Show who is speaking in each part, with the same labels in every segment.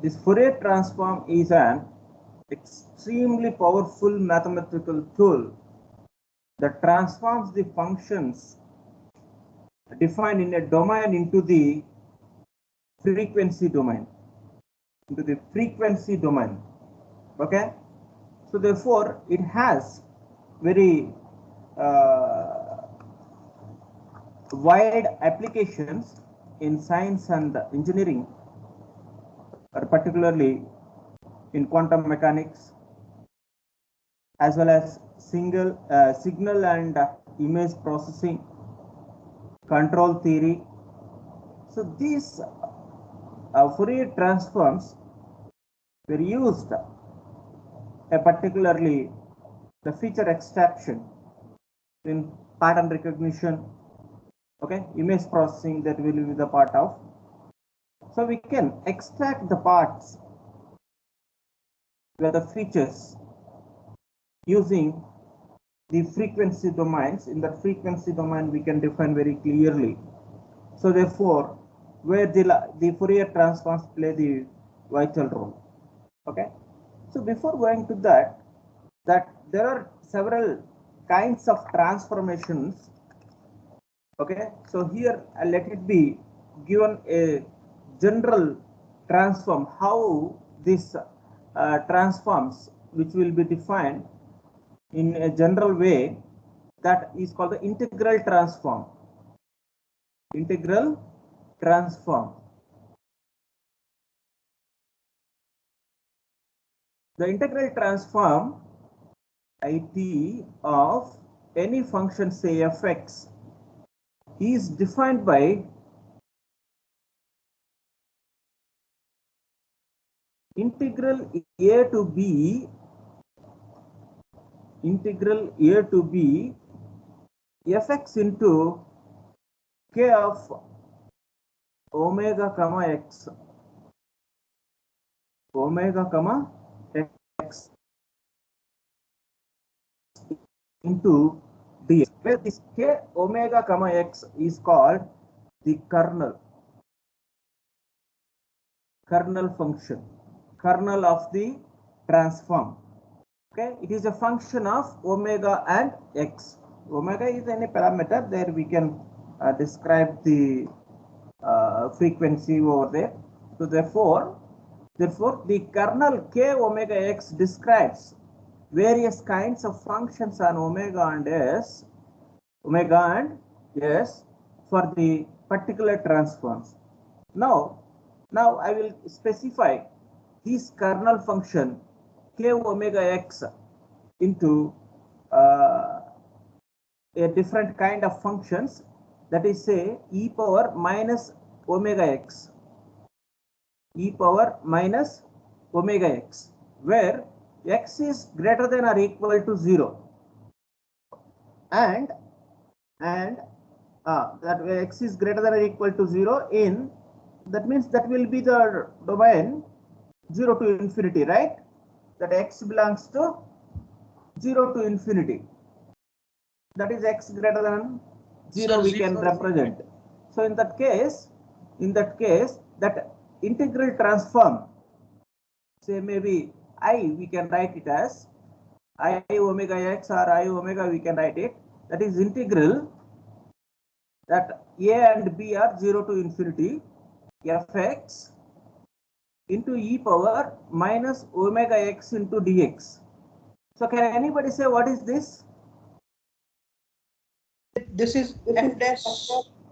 Speaker 1: This Fourier transform is an extremely powerful mathematical tool that transforms the functions defined in a domain into the frequency domain. Okay, so therefore it has very wide applications in science and engineering, particularly in quantum mechanics, as well as signal and image processing, control theory. So these Fourier transforms were used, particularly the feature extraction in pattern recognition, okay, image processing, that will be the part of. So we can extract the parts where the features using the frequency domains. In the frequency domain we can define very clearly. So therefore where the Fourier transforms play the vital role. Okay, so before going to that there are several kinds of transformations. Okay, so here let it be given a general transform, how this transforms, which will be defined in a general way, that is called the integral transform. Integral transform. The integral transform IT of any function, say fx, is defined by integral a to b fx into k of omega comma x into dx, where this k omega comma x is called the kernel function, kernel of the transform. Okay, it is a function of omega and x. Omega is any parameter, there we can describe the frequency over there. So therefore the kernel k omega x describes various kinds of functions on omega and s for the particular transforms. Now I will specify this kernel function k omega x into a different kind of functions, that is, say, e power minus omega x, where x is greater than or equal to 0, and that x is greater than or equal to 0 in, that means that will be the domain 0 to infinity, right? That x belongs to 0 to infinity, that is x greater than 0 we can represent. So in that case that integral transform, say maybe I, we can write it as I omega x or I omega, we can write it, that is integral that a and b are 0 to infinity fx into e power minus omega x into dx. So can anybody say what is this?
Speaker 2: This is f dash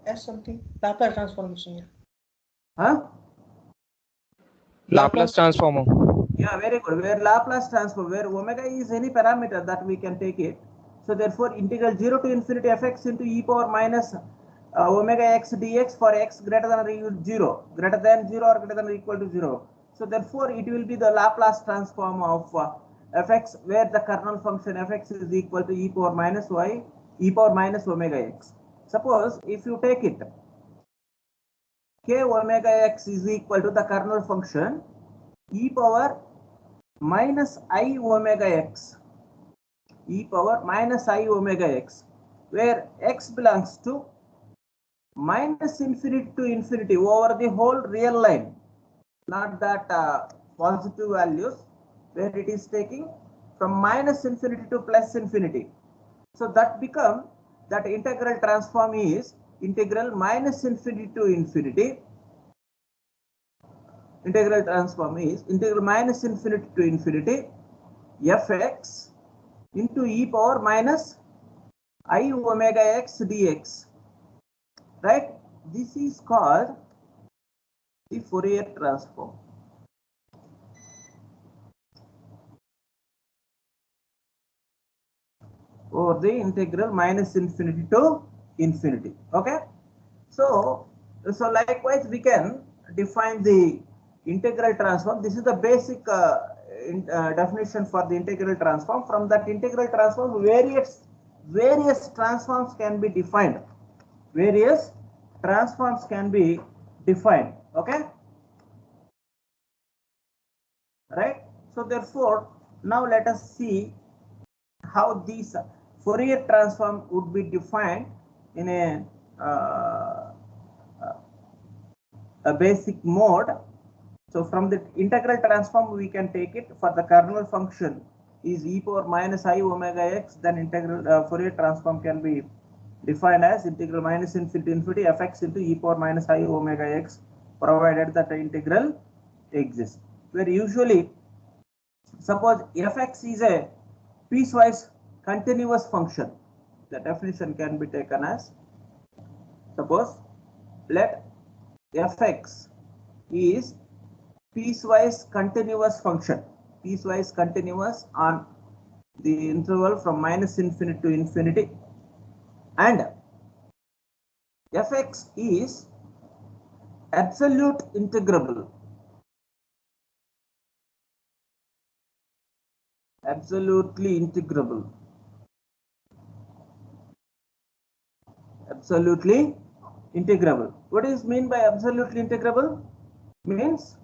Speaker 2: s something, Laplace transformation.
Speaker 1: Huh?
Speaker 3: Laplace transform.
Speaker 1: Yeah, very good. Where Laplace transform, where omega is any parameter that we can take it. So therefore integral 0 to infinity fx into e power minus omega x dx for x greater than or equal to 0, greater than 0 or greater than or equal to 0. So therefore it will be the Laplace transform of fx, where the kernel function fx is equal to e power minus y, e power minus omega x. Suppose if you take it, k omega x is equal to the kernel function e power minus I omega x, where x belongs to minus infinity to infinity over the whole real line. not that positive values, where it is taking from minus infinity to plus infinity. So that become that integral transform is integral minus infinity to infinity. Integral transform is integral minus infinity to infinity fx into e power minus I omega x dx, right? This is called the Fourier transform. Over the integral minus infinity to infinity. Okay, so likewise we can define the integral transform. This is the basic definition for the integral transform. From that integral transform, various transforms can be defined. Various transforms can be defined. Okay, right? So therefore, now let us see how these Fourier transform would be defined in a basic mode. So from the integral transform, we can take it for the kernel function is e power minus I omega x, then integral Fourier transform can be defined as integral minus infinity to infinity fx into e power minus I omega x, provided that the integral exists. Where usually, suppose fx is a piecewise continuous function, the definition can be taken as, suppose let fx is piecewise continuous function, piecewise continuous on the interval from minus infinity to infinity, and fx is absolute integrable, absolutely integrable, absolutely integrable. What is mean by absolutely integrable? Means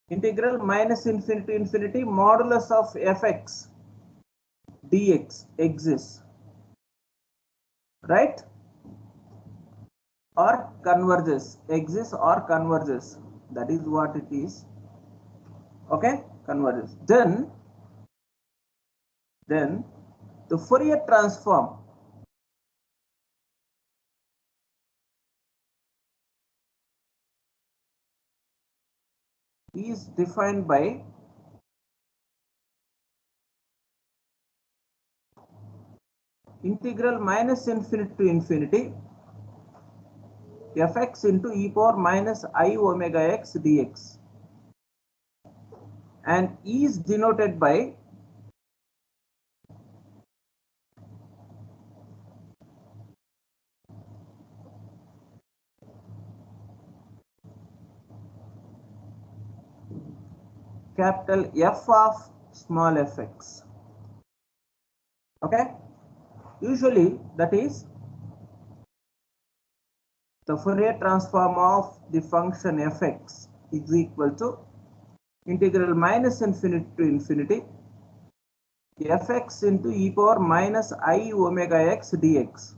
Speaker 1: integral minus infinity to infinity modulus of fx dx exists, right? Or converges, exists or converges. That is what it is. Okay, converges. Then the Fourier transform is defined by integral minus infinity to infinity fx into e power minus I omega x dx, and is denoted by capital F of small fx. Okay, usually that is the Fourier transform of the function fx is equal to integral minus infinity to infinity fx into e power minus I omega x dx.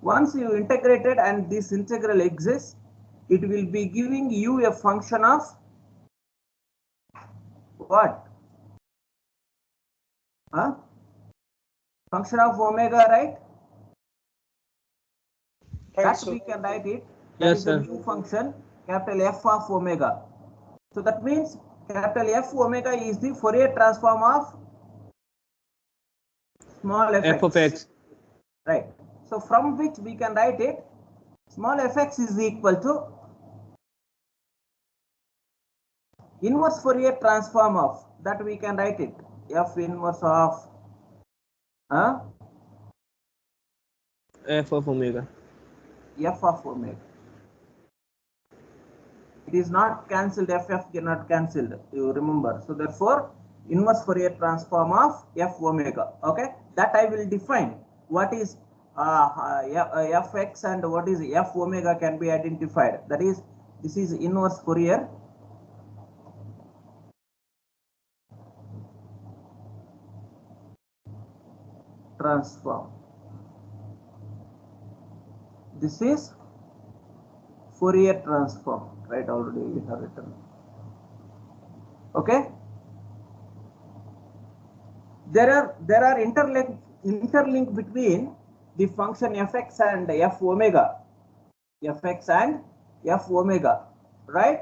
Speaker 1: Once you integrated and this integral exists, it will be giving you a function of what? Function of omega, right? That
Speaker 2: So
Speaker 1: we can write it. That
Speaker 3: Yes,
Speaker 1: is the
Speaker 3: sir.
Speaker 1: new function, capital F of omega. So that means capital F omega is the Fourier transform of small fx.
Speaker 3: F of x.
Speaker 1: Right. So from which we can write it, small fx is equal to inverse Fourier transform of, that we can write it, F inverse of
Speaker 3: F of omega.
Speaker 1: F of omega. It is not cancelled, FF cannot cancelled, you remember. So therefore, inverse Fourier transform of F omega. Okay, that I will define. What is Fx and what is F omega can be identified. That is, this is inverse Fourier transform. This is Fourier transform, right? Already we have written. Okay. There are interlink between the function fx and f omega, right?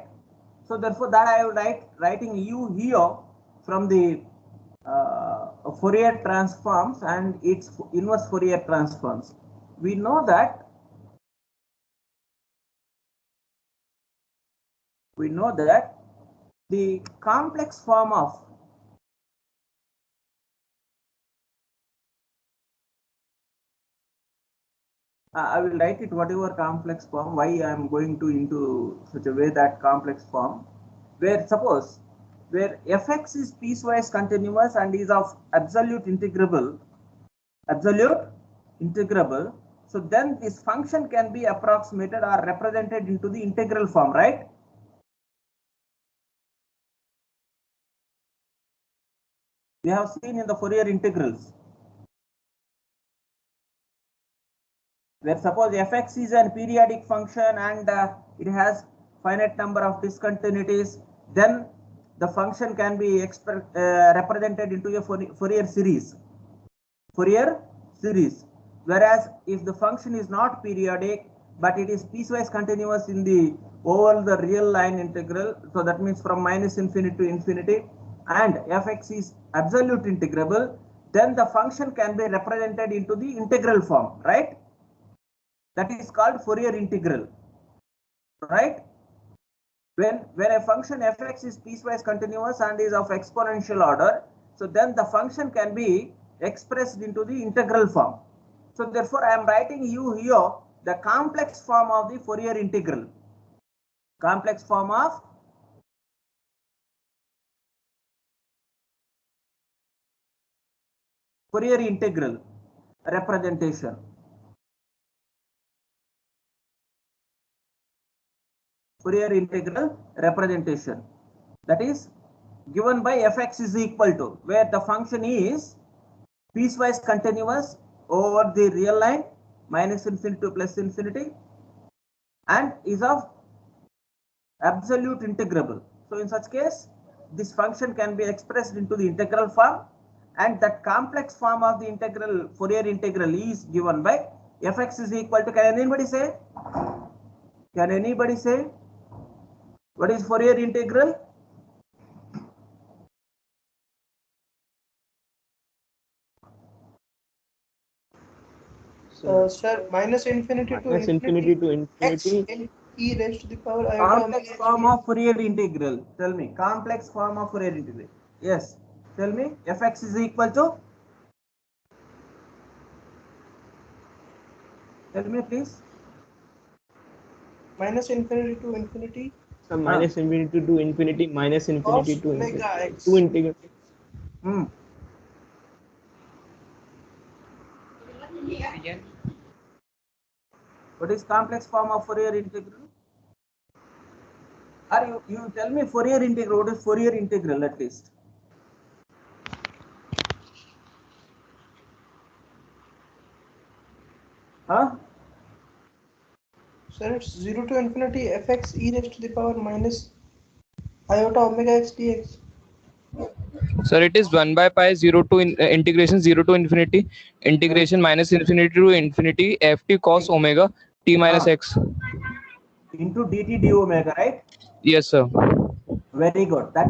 Speaker 1: So therefore that I am writing u here from the Fourier transforms and its inverse Fourier transforms. We know that the complex form of I will write it whatever complex form. Why I am going to into such a way that complex form, where suppose where fx is piecewise continuous and is of absolute integrable. So then this function can be approximated or represented into the integral form, right? We have seen in the Fourier integrals, where suppose fx is a periodic function and it has finite number of discontinuities, then the function can be represented into a Fourier series. Whereas if the function is not periodic but it is piecewise continuous in the over the real line integral, so that means from minus infinity to infinity, and fx is absolute integrable, then the function can be represented into the integral form, right? That is called Fourier integral, right? When a function fx is piecewise continuous and is of exponential order, so then the function can be expressed into the integral form. So therefore I am writing you here the complex form of the Fourier integral. Complex form of Fourier integral representation. Fourier integral representation, that is given by fx is equal to, where the function is piecewise continuous over the real line minus infinity to plus infinity and is of absolute integrable. So in such case, this function can be expressed into the integral form, and that complex form of the integral Fourier integral is given by fx is equal to, can anybody say what is Fourier integral?
Speaker 2: Sir, minus infinity to
Speaker 3: Minus
Speaker 2: infinity,
Speaker 3: infinity to
Speaker 2: x
Speaker 3: infinity.
Speaker 2: in e raised to the power iota
Speaker 1: Complex
Speaker 2: omega
Speaker 1: form
Speaker 2: xt.
Speaker 1: of Fourier integral. Tell me, complex form of Fourier integral. Yes. Tell me, fx is equal to. Tell me, please.
Speaker 2: Minus infinity to infinity.
Speaker 3: So minus infinity to infinity, minus infinity
Speaker 2: Cos
Speaker 3: to
Speaker 2: omega
Speaker 3: infinity.
Speaker 2: x.
Speaker 3: To integral.
Speaker 1: What is complex form of Fourier integral? Or you tell me Fourier integral. What is Fourier integral at least? Huh?
Speaker 2: Sir, it's 0 to infinity fx e raised to the power minus iota omega x dx.
Speaker 4: Sir, it is 1 by pi 0 to integration 0 to infinity integration minus infinity to infinity ft cos omega t minus x.
Speaker 1: Into dt d omega, right?
Speaker 4: Yes, sir.
Speaker 1: Very good. That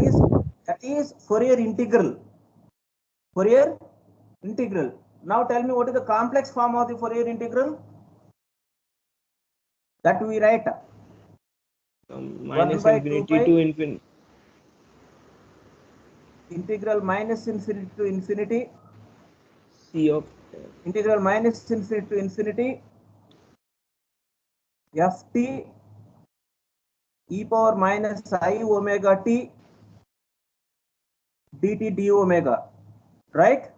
Speaker 1: is Fourier integral. Fourier integral. Now tell me what is the complex form of the Fourier integral? That we write
Speaker 3: Minus
Speaker 1: 1 by 2
Speaker 3: infinity
Speaker 1: pi
Speaker 3: to infinity.
Speaker 1: integral minus infinity to infinity,
Speaker 3: C of
Speaker 1: integral minus infinity to infinity ft e power minus I omega t dt d omega, right?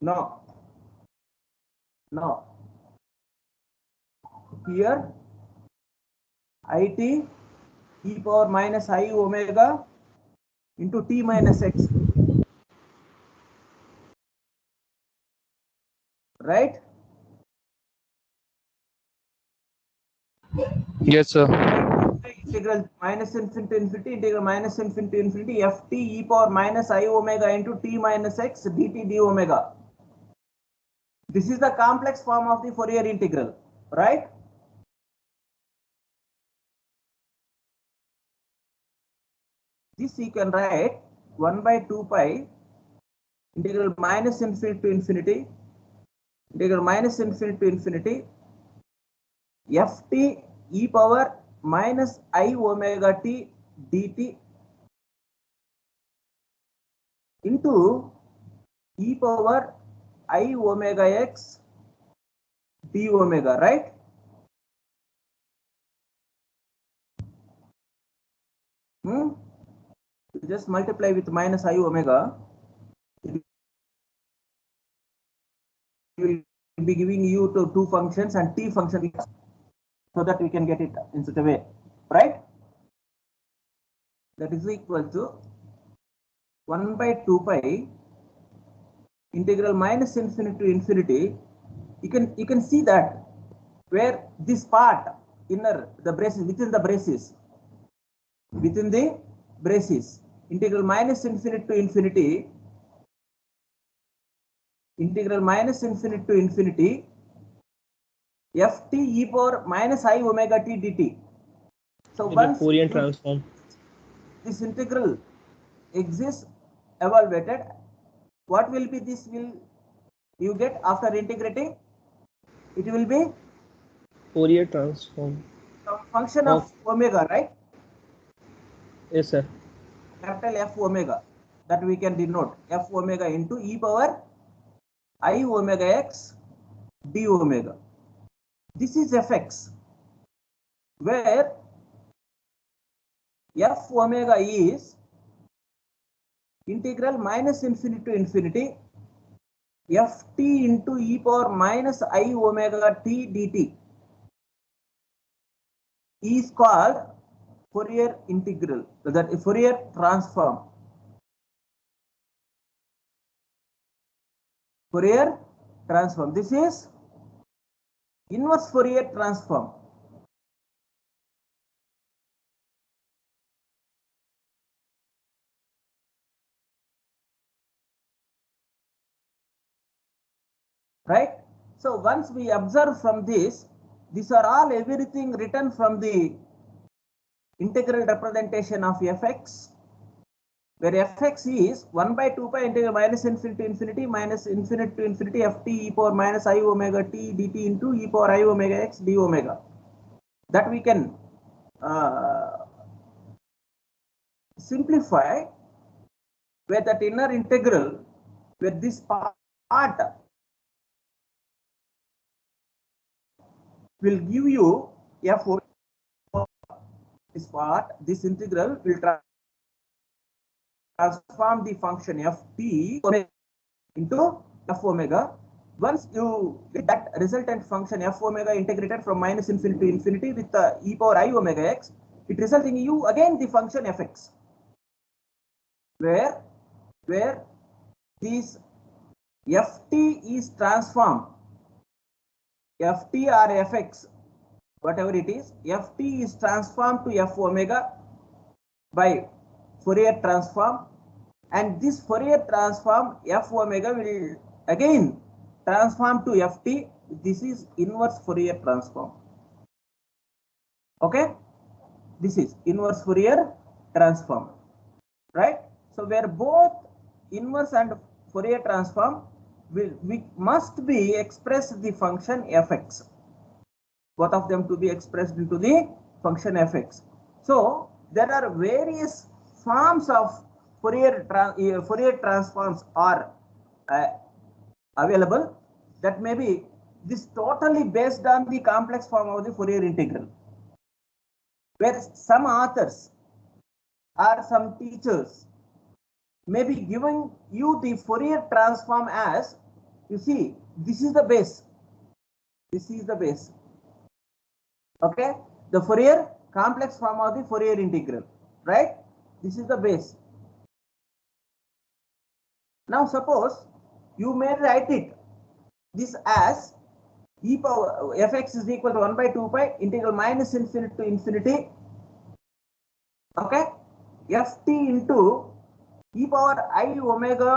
Speaker 1: No. Here it e power minus I omega into t minus x, right?
Speaker 4: Yes, sir.
Speaker 1: Integral minus infinity to infinity, integral minus infinity to infinity, ft e power minus I omega into t minus x dt d omega. This is the complex form of the Fourier integral, right? This you can write 1 by 2 pi integral minus infinity to infinity, integral minus infinity to infinity, ft e power minus I omega t dt into e power I omega x d omega, right? Just multiply with minus I omega, it will be giving you two functions and t function, so that we can get it in such a way, right? That is equal to 1 by 2 pi integral minus infinity to infinity. You can see that where this part inner the braces, within the braces, integral minus infinity to infinity, integral minus infinity to infinity, ft e power minus I omega t dt. So
Speaker 3: The
Speaker 1: once
Speaker 3: Fourier transform.
Speaker 1: this integral exists evaluated, what will be this will you get after integrating? It will be
Speaker 3: Fourier transform.
Speaker 1: some function of omega, right?
Speaker 3: Yes, sir.
Speaker 1: Capital F omega, that we can denote F omega into e power I omega x d omega. This is fx, where F omega is integral minus infinity to infinity ft into e power minus I omega t dt is called Fourier integral, that is Fourier transform. Fourier transform. This is inverse Fourier transform. Right? So once we observe from this, these are all everything written from the integral representation of fx, where fx is 1 by 2 pi integral minus infinity to infinity minus infinity to infinity ft e power minus I omega t dt into e power I omega x d omega. That we can simplify, where that inner integral, where this part will give you f this part, this integral will transform the function ft into f omega. Once you get that resultant function f omega integrated from minus infinity to infinity with the e power I omega x, it results in you again the function fx, where this ft is transformed, ft or fx, whatever it is, ft is transformed to f omega by Fourier transform, and this Fourier transform f omega will again transform to ft. This is inverse Fourier transform. Okay, this is inverse Fourier transform, right? So where both inverse and Fourier transform we must be expressed the function fx, both of them to be expressed into the function fx. So there are various forms of Fourier transforms are available, that may be this totally based on the complex form of the Fourier integral, where some authors or some teachers may be giving you the Fourier transform as, you see, this is the base, this is the base, okay, the Fourier complex form of the Fourier integral, right? This is the base. Now suppose you may write it this as e power fx is equal to 1 by 2 pi integral minus infinity to infinity, okay, ft into e power I omega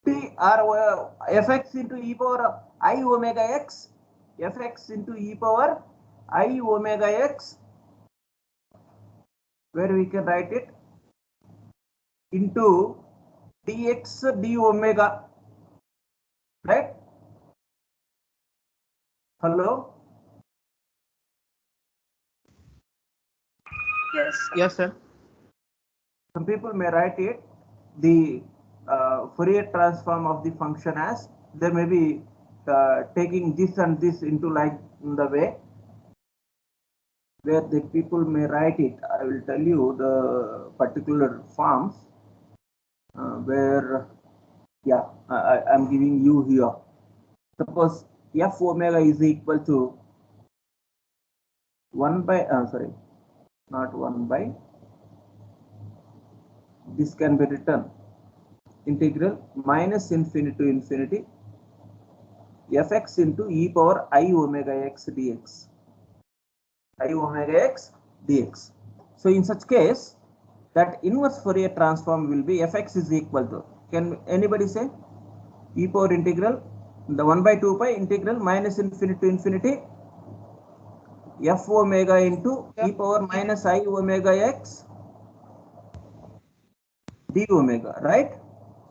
Speaker 1: t or fx into e power I omega x, fx into e power I omega x, where we can write it into dx d omega, right? Hello?
Speaker 3: Yes, sir.
Speaker 1: Some people may write it the Fourier transform of the function as, they may be taking this and this into like in the way where the people may write it. I will tell you the particular forms where, yeah, I'm giving you here. Suppose f omega is equal to 1 by, sorry, not 1 by, this can be written integral minus infinity to infinity fx into e power I omega x dx. I omega x dx. So in such case, that inverse Fourier transform will be fx is equal to, can anybody say, e power integral the 1 by 2 pi integral minus infinity to infinity f omega into e power minus I omega x d omega, right?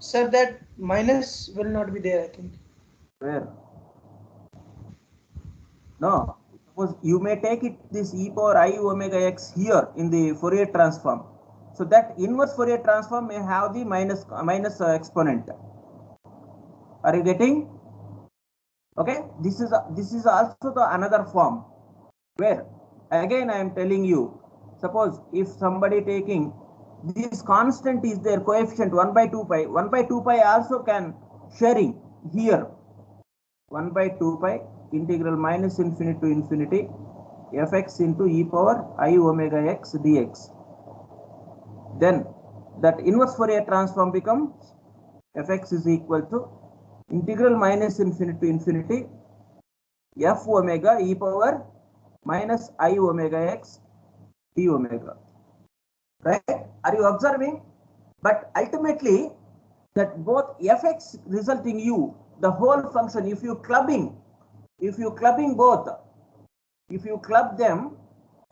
Speaker 2: Sir, that minus will not be there, I think.
Speaker 1: Where? No, suppose you may take it this e power I omega x here in the Fourier transform. So that inverse Fourier transform may have the minus exponent. Are you getting? Okay, this is also the another form where again I am telling you, suppose if somebody taking this constant is their coefficient 1 by 2 pi, 1 by 2 pi also can sharing here 1 by 2 pi integral minus infinity to infinity fx into e power I omega x dx. Then that inverse Fourier transform becomes fx is equal to integral minus infinity to infinity f omega e power minus I omega x d omega, right? Are you observing? But ultimately that both fx resulting u, the whole function, if you clubbing both, if you club them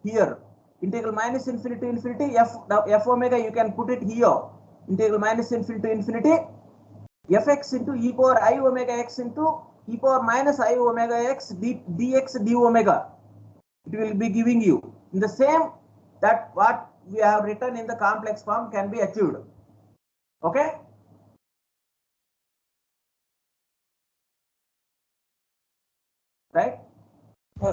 Speaker 1: here, integral minus infinity to infinity f omega, you can put it here, integral minus infinity to infinity fx into e power I omega x into e power minus I omega x dx d omega. It will be giving you in the same that what we have written in the complex form can be achieved. Okay? Right?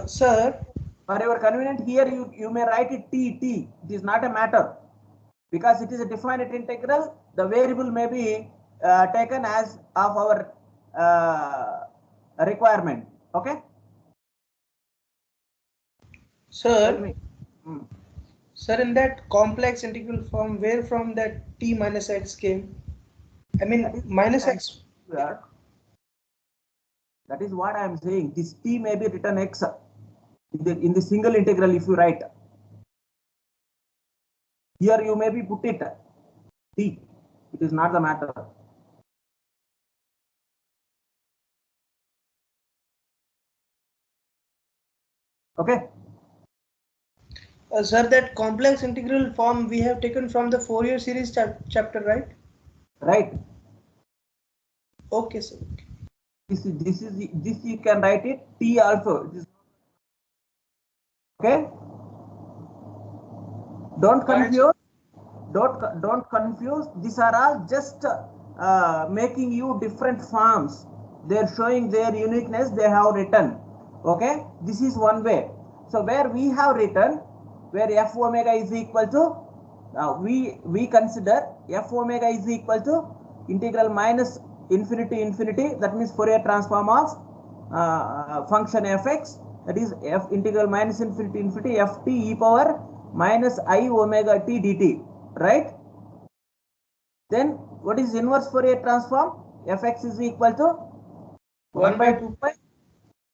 Speaker 2: Sir,
Speaker 1: For your convenience here, you may write it t. It is not a matter because it is a definite integral. The variable may be taken as of our requirement. Okay? Tell
Speaker 2: sir,
Speaker 1: me.
Speaker 2: sir, in that complex integral form, where from that t minus x came? I mean, minus x.
Speaker 1: That is what I am saying. This t may be written x in the single integral if you write. Here you may be put it t. It is not the matter. Okay.
Speaker 2: Sir, that complex integral form we have taken from the Fourier series chapter, right?
Speaker 1: Right.
Speaker 2: Okay, sir.
Speaker 1: This you can write it t also. Okay. Don't confuse. Don't confuse. These are all just making you different forms. They're showing their uniqueness. They have written. Okay. This is one way. So where we have written, where f omega is equal to, we consider f omega is equal to integral minus infinity to infinity. That means Fourier transform of function fx. That is f integral minus infinity to infinity ft e power minus I omega t dt. Right? Then what is inverse Fourier transform? Fx is equal to
Speaker 2: 1 by 2
Speaker 1: pi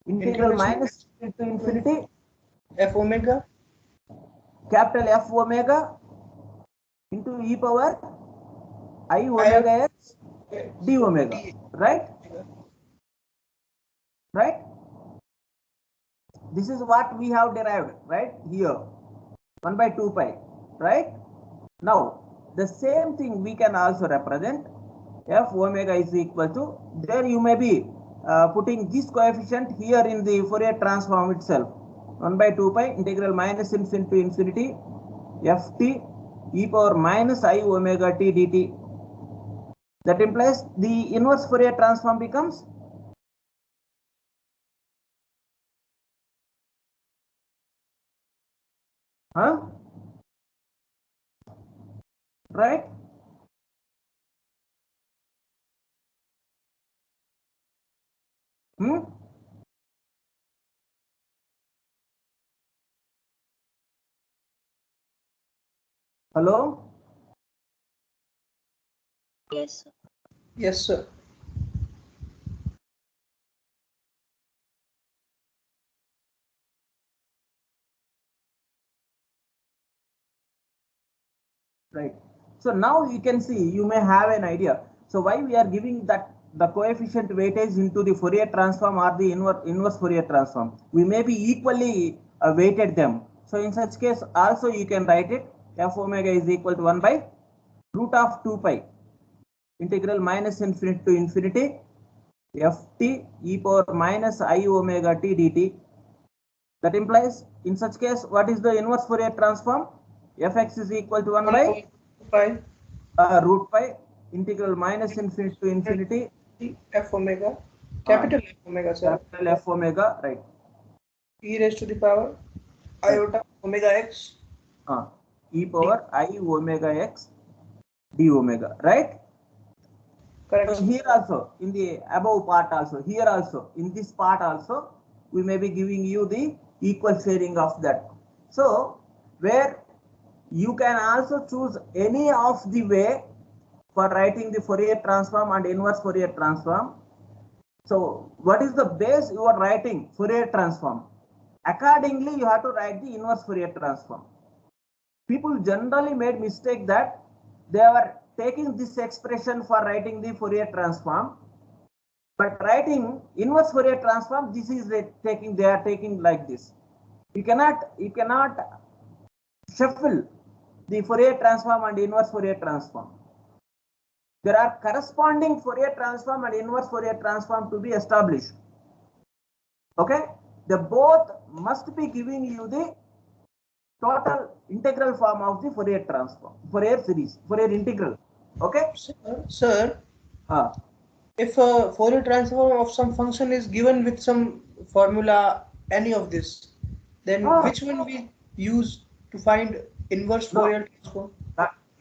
Speaker 1: integral minus to infinity
Speaker 2: f omega
Speaker 1: capital F omega into e power I omega x d omega, right? Right? This is what we have derived, right? Here, 1 by 2 pi, right? Now, the same thing we can also represent. F omega is equal to, there you may be putting this coefficient here in the Fourier transform itself. 1 by 2 pi integral minus infinity to infinity ft e power minus I omega t dt. That implies the inverse Fourier transform becomes right? Hello?
Speaker 5: Yes, sir.
Speaker 2: yes sir.
Speaker 1: Right. So now you can see, you may have an idea. So why we are giving that the coefficient weightage into the Fourier transform or the inverse Fourier transform. We may be equally weighted them. So in such case also you can write it f omega is equal to 1 by root of 2 pi integral minus infinity to infinity ft e power minus I omega t dt. That implies in such case what is the inverse Fourier transform? Fx is equal to 1 by
Speaker 2: pi
Speaker 1: root pi integral minus infinity to infinity
Speaker 2: f omega capital F omega, sir.
Speaker 1: capital F omega, right?
Speaker 2: E raised to the power iota omega x
Speaker 1: E power I omega x d omega, right?
Speaker 2: correct.
Speaker 1: So here also in the above part also, here also in this part also, we may be giving you the equal sharing of that. So where you can also choose any of the way for writing the Fourier transform and inverse Fourier transform. So what is the base you are writing Fourier transform? Accordingly, you have to write the inverse Fourier transform. People generally made mistake that they are taking this expression for writing the Fourier transform, but writing inverse Fourier transform, this is they are taking like this. You cannot shuffle the Fourier transform and inverse Fourier transform. There are corresponding Fourier transform and inverse Fourier transform to be established. Okay, they both must be giving you the total integral form of the Fourier transform, Fourier series, Fourier integral. Okay,
Speaker 2: Sir, if a Fourier transform of some function is given with some formula, any of this, then which one we use to find inverse Fourier transform?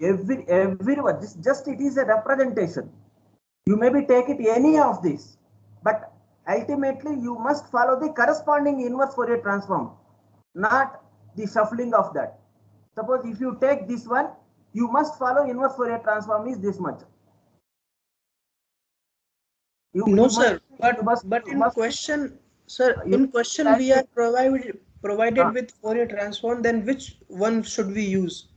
Speaker 1: Everyone, this just it is a representation. You maybe take it any of this, but ultimately you must follow the corresponding inverse Fourier transform, not the shuffling of that. Suppose if you take this one, you must follow inverse Fourier transform is this much.
Speaker 2: No, sir. But in question, sir, in question we are provided with Fourier transform. Then which one should we use?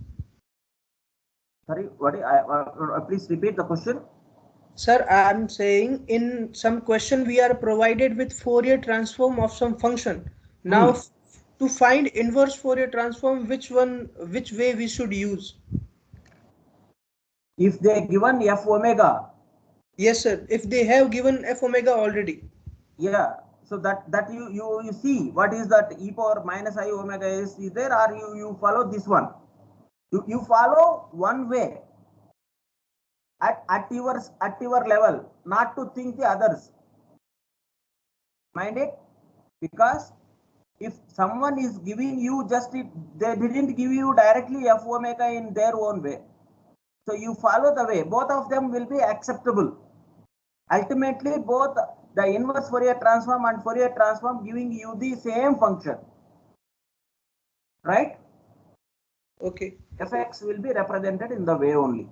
Speaker 1: Sorry, what? Please repeat the question.
Speaker 2: Sir, I am saying in some question we are provided with Fourier transform of some function. Now, to find inverse Fourier transform, which way we should use?
Speaker 1: If they given f omega.
Speaker 2: Yes, sir. If they have given f omega already.
Speaker 1: Yeah. So that you see what is that e power minus I omega is there, or you follow this one. You follow one way at your level, not to think the others. Mind it, because if someone is giving you just it, they didn't give you directly f omega in their own way. So you follow the way, both of them will be acceptable. Ultimately, both the inverse Fourier transform and Fourier transform giving you the same function, right?
Speaker 2: Okay.
Speaker 1: Fx will be represented in the way only,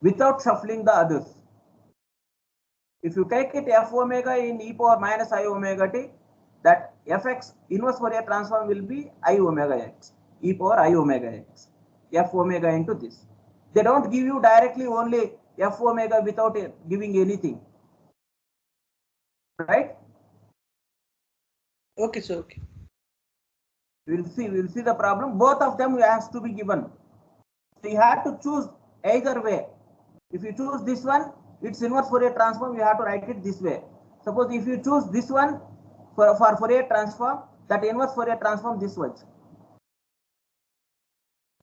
Speaker 1: without shuffling the others. If you take it f omega in e power minus I omega t, that fx inverse Fourier transform will be I omega x, e power I omega x, f omega into this. They don't give you directly only f omega without giving anything, right?
Speaker 2: Okay, sir. Okay.
Speaker 1: We'll see the problem. Both of them has to be given. So you have to choose either way. If you choose this one, its inverse Fourier transform, you have to write it this way. Suppose if you choose this one for Fourier transform, that inverse Fourier transform this way.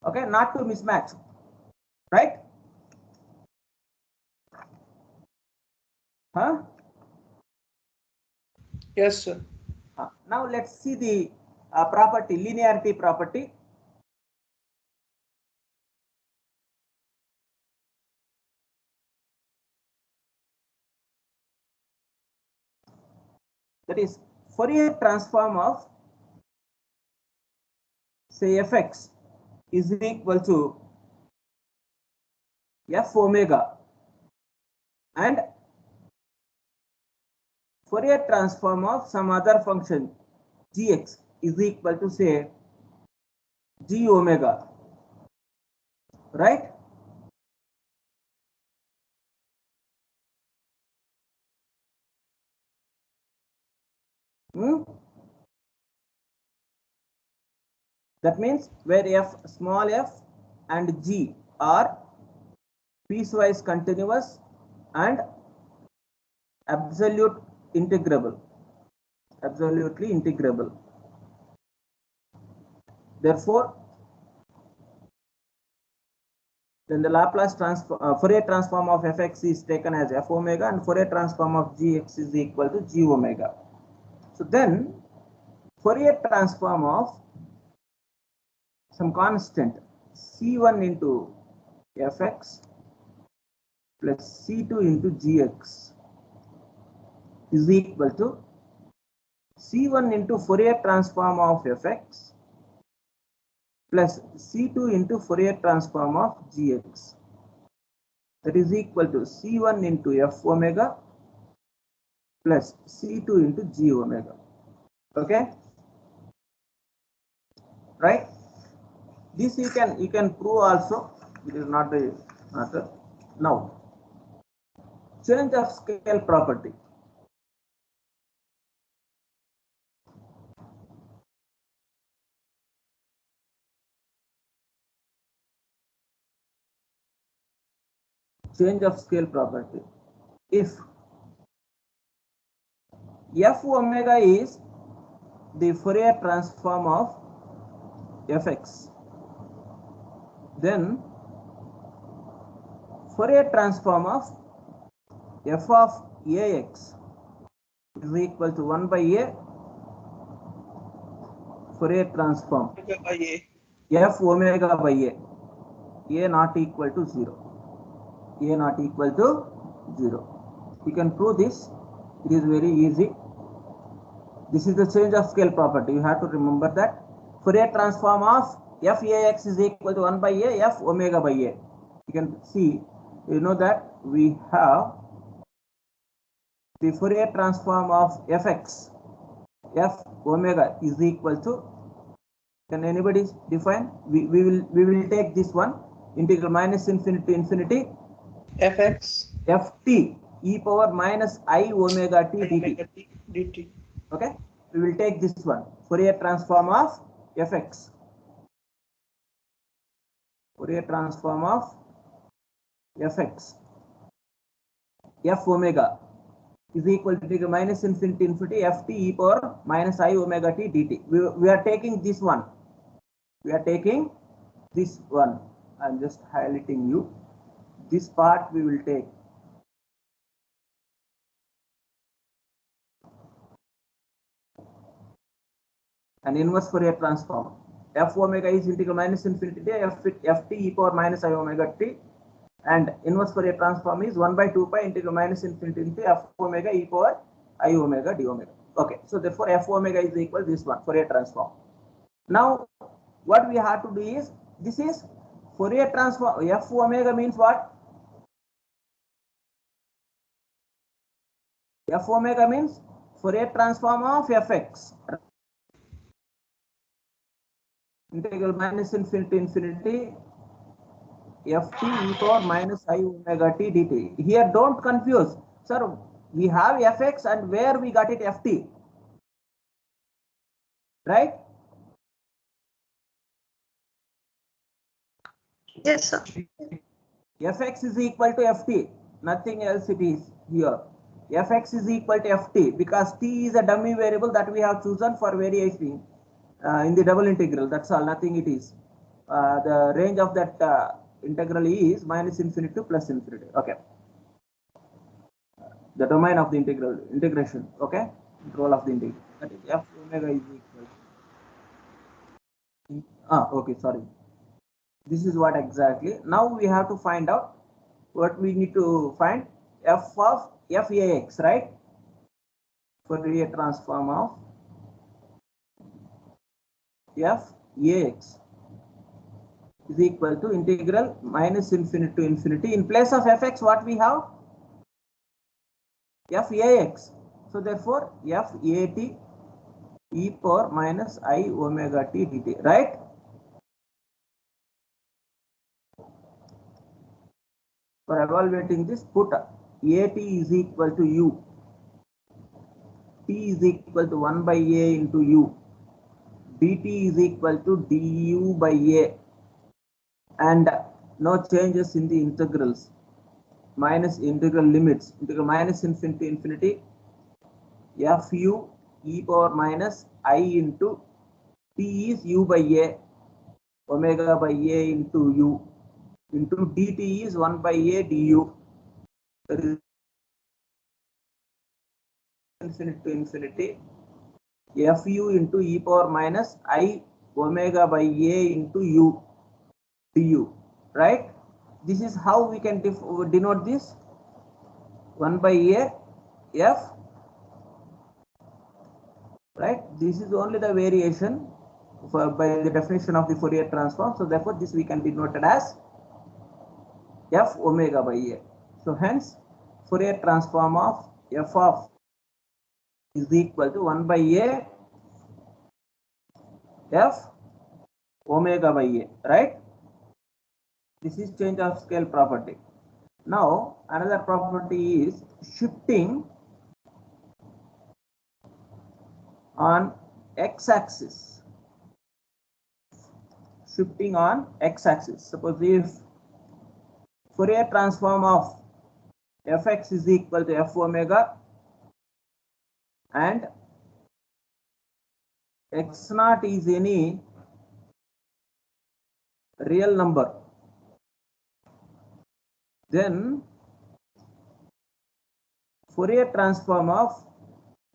Speaker 1: Okay, not to mismatch, right? Huh?
Speaker 2: Yes, sir.
Speaker 1: Now let's see the property, linearity property. That is Fourier transform of, say, fx is equal to f omega, and Fourier transform of some other function gx is equal to, say, g omega, right? That means where f small f and g are piecewise continuous and absolutely integrable. Therefore, then the Laplace transform, Fourier transform of fx is taken as f omega, and Fourier transform of gx is equal to g omega. So then Fourier transform of some constant c1 into fx plus c2 into gx is equal to c1 into Fourier transform of fx plus c2 into Fourier transform of gx. That is equal to c1 into f omega plus c2 into g omega. Okay, right? This you can prove also. It is not a matter. Now, change of scale property. Change of scale property. If f omega is the Fourier transform of fx, then Fourier transform of f of ax is equal to 1 by a Fourier transform f omega by a not equal to 0, a not equal to 0. You can prove this. It is very easy. This is the change of scale property. You have to remember that Fourier transform of f ax is equal to 1 by a f omega by a. You can see, you know that we have the Fourier transform of fx, f omega is equal to, can anybody define? We will take this one, integral minus infinity to infinity
Speaker 2: fx
Speaker 1: ft e power minus I omega t dt. Okay, we will take this one, Fourier transform of fx, Fourier transform of fx, f omega is equal to minus infinity to infinity ft e power minus I omega t dt. We are taking this one. We are taking this one. I'm just highlighting you. This part we will take. An inverse Fourier transform. F omega is integral minus infinity to ft e power minus I omega t, and inverse Fourier transform is 1 by 2 pi integral minus infinity into f omega e power I omega d omega. Okay, so therefore f omega is equal to this one, Fourier transform. Now what we have to do is, this is Fourier transform. F omega means what? F omega means Fourier transform of fx. Integral minus infinity to infinity ft e power minus I omega t dt. Here don't confuse. Sir, we have fx and where we got it ft. Right?
Speaker 5: Yes, sir.
Speaker 1: Fx is equal to ft. Nothing else it is here. Fx is equal to ft because t is a dummy variable that we have chosen for variation in the double integral. That's all. Nothing it is. The range of that integral is minus infinity to plus infinity. Okay. The domain of the integration. Okay. Control of the integral. That is f omega is equal. Okay. Sorry. This is what exactly. Now we have to find out what we need to find. F of f(ax), right? Fourier transform of f(ax) is equal to integral minus infinity to infinity. In place of fx, what we have? f(ax). So therefore, f(at) e power minus I omega t dt, right? For evaluating this, put at is equal to u. T is equal to 1 by a into u. dt is equal to du by a. And no changes in the integrals. Minus integral limits. Integral minus infinity to infinity. fu e power minus I into t is u by a. Omega by a into u. Into dt is 1 by a du. Infinity to infinity fu into e power minus I omega by a into u du, right? This is how we can denote this. 1 by a f, right? This is only the variation by the definition of the Fourier transform. So therefore this we can denote it as f omega by a. So hence Fourier transform of f of is equal to 1 by a f omega by a, right? This is change of scale property. Now another property is shifting on x-axis. Shifting on x-axis. Suppose if Fourier transform of fx is equal to f omega and x naught is any real number, then Fourier transform of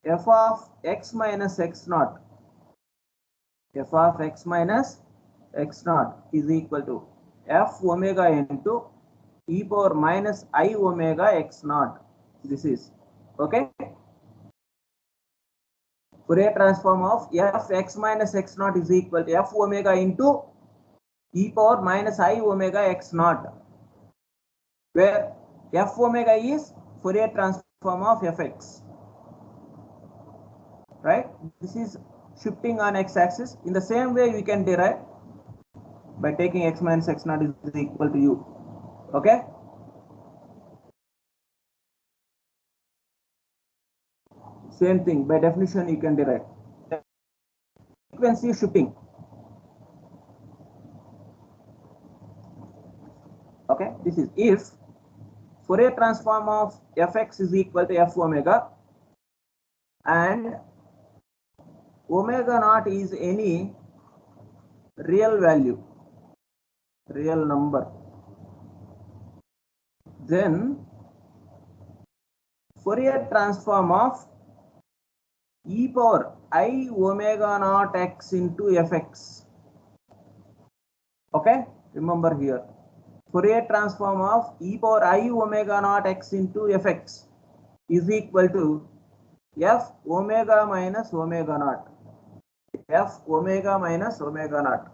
Speaker 1: f of x minus x naught, f of x minus x naught is equal to f omega into e power minus I omega x naught. This is okay. Fourier transform of f x minus x naught is equal to f omega into e power minus I omega x naught, where f omega is Fourier transform of fx, right? This is shifting on x-axis. In the same way we can derive by taking x minus x naught is equal to u. Okay. Same thing, by definition you can derive. Frequency shifting. Okay, this is if Fourier transform of fx is equal to f omega and omega naught is any real value, real number, then Fourier transform of e power I omega naught x into fx. Okay, remember here, Fourier transform of e power I omega naught x into fx is equal to f omega minus omega naught. F omega minus omega naught.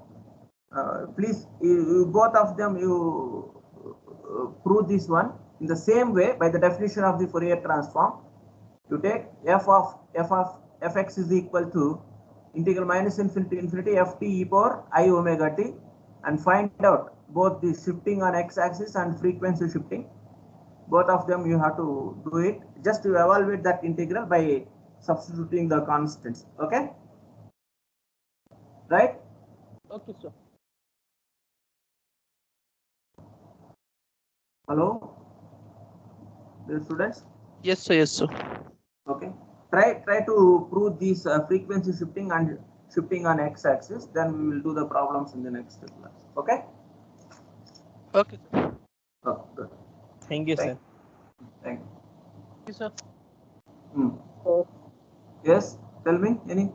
Speaker 1: Please, both of them you prove this one in the same way by the definition of the Fourier transform. You take fx is equal to integral minus infinity to infinity ft e power I omega t, and find out both the shifting on x-axis and frequency shifting. Both of them you have to do it. Just to evaluate that integral by substituting the constants. Okay? Right?
Speaker 3: Okay, sir.
Speaker 1: Hello? The students?
Speaker 3: Yes, sir. Yes, sir.
Speaker 1: Okay. Try to prove these frequency shifting and shifting on x-axis. Then we will do the problems in the next class. Okay?
Speaker 3: Okay, sir.
Speaker 1: Oh, good.
Speaker 3: Thank you, sir.
Speaker 1: Thank you.
Speaker 3: Thank you, sir.
Speaker 1: Hmm. Yes, tell me any.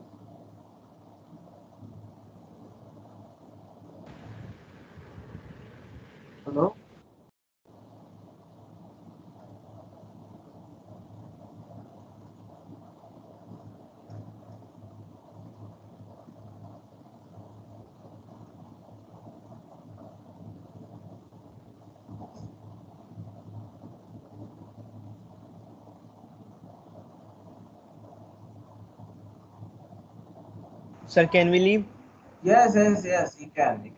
Speaker 1: Hello.
Speaker 3: Sir, can we leave?
Speaker 1: Yes, you can.